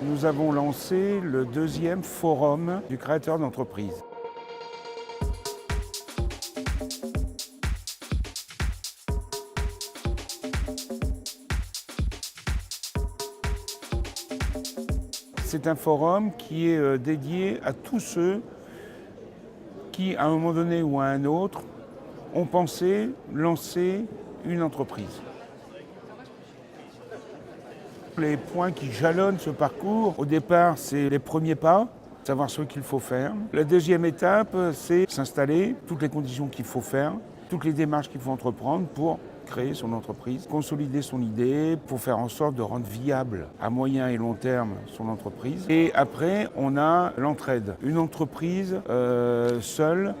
Nous avons lancé le 2e forum du créateur d'entreprise. C'est un forum qui est dédié à tous ceux qui, à un moment donné ou à un autre, ont pensé lancer une entreprise. Les points qui jalonnent ce parcours, au départ, c'est les premiers pas, savoir ce qu'il faut faire. La deuxième étape, c'est s'installer, toutes les conditions qu'il faut faire, toutes les démarches qu'il faut entreprendre pour créer son entreprise, consolider son idée, pour faire en sorte de rendre viable à moyen et long terme son entreprise. Et après, on a l'entraide. Une entreprise seule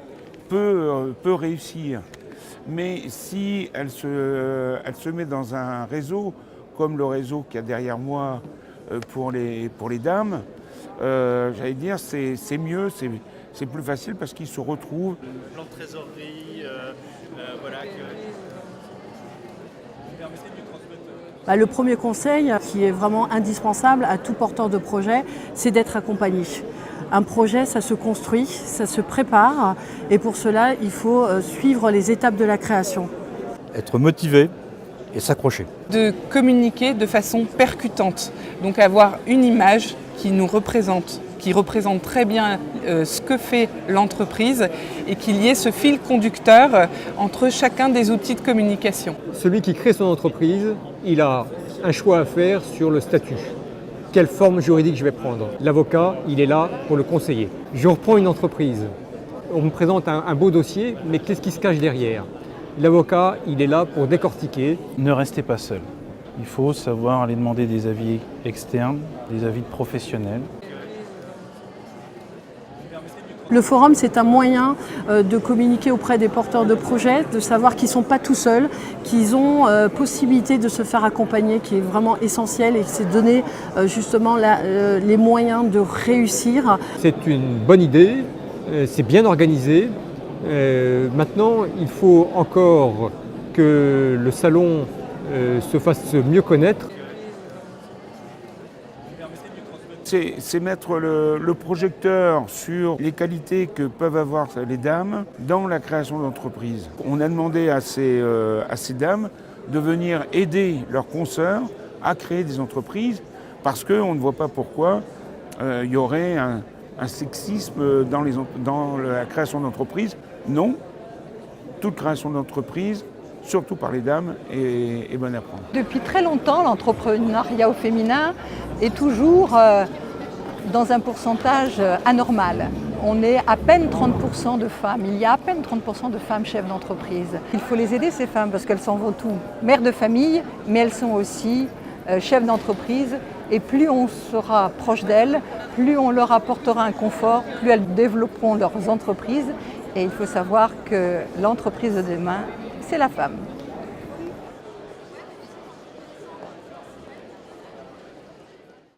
peut réussir, mais si elle se met dans un réseau, comme le réseau qu'il y a derrière moi pour les dames, j'allais dire c'est mieux, c'est plus facile parce qu'ils se retrouvent. Le plan de trésorerie, voilà. Le premier conseil qui est vraiment indispensable à tout porteur de projet, c'est d'être accompagné. Un projet, ça se construit, ça se prépare et pour cela, il faut suivre les étapes de la création. Être motivé et s'accrocher. De communiquer de façon percutante, donc avoir une image qui nous représente, qui représente très bien ce que fait l'entreprise et qu'il y ait ce fil conducteur entre chacun des outils de communication. Celui qui crée son entreprise, il a un choix à faire sur le statut. Quelle forme juridique je vais prendre? L'avocat, il est là pour le conseiller. Je reprends une entreprise. On me présente un beau dossier, mais qu'est-ce qui se cache derrière? L'avocat, il est là pour décortiquer. Ne restez pas seul. Il faut savoir aller demander des avis externes, des avis de professionnels. Le forum, c'est un moyen de communiquer auprès des porteurs de projets, de savoir qu'ils ne sont pas tout seuls, qu'ils ont possibilité de se faire accompagner, qui est vraiment essentiel et c'est donner justement les moyens de réussir. C'est une bonne idée, c'est bien organisé. Maintenant, il faut encore que le salon se fasse mieux connaître. C'est mettre le projecteur sur les qualités que peuvent avoir les dames dans la création d'entreprise. On a demandé à ces dames de venir aider leurs consoeurs à créer des entreprises parce qu'on ne voit pas pourquoi il y aurait un sexisme dans la création d'entreprise. Non, toute création d'entreprise, surtout par les dames, est bonne à prendre. Depuis très longtemps, l'entrepreneuriat au féminin est toujours dans un pourcentage anormal. On est à peine 30% de femmes. Il y a à peine 30% de femmes chefs d'entreprise. Il faut les aider, ces femmes, parce qu'elles sont avant tout mères de famille, mais elles sont aussi chefs d'entreprise. Et plus on sera proche d'elles, plus on leur apportera un confort, plus elles développeront leurs entreprises. Et il faut savoir que l'entreprise de demain, c'est la femme.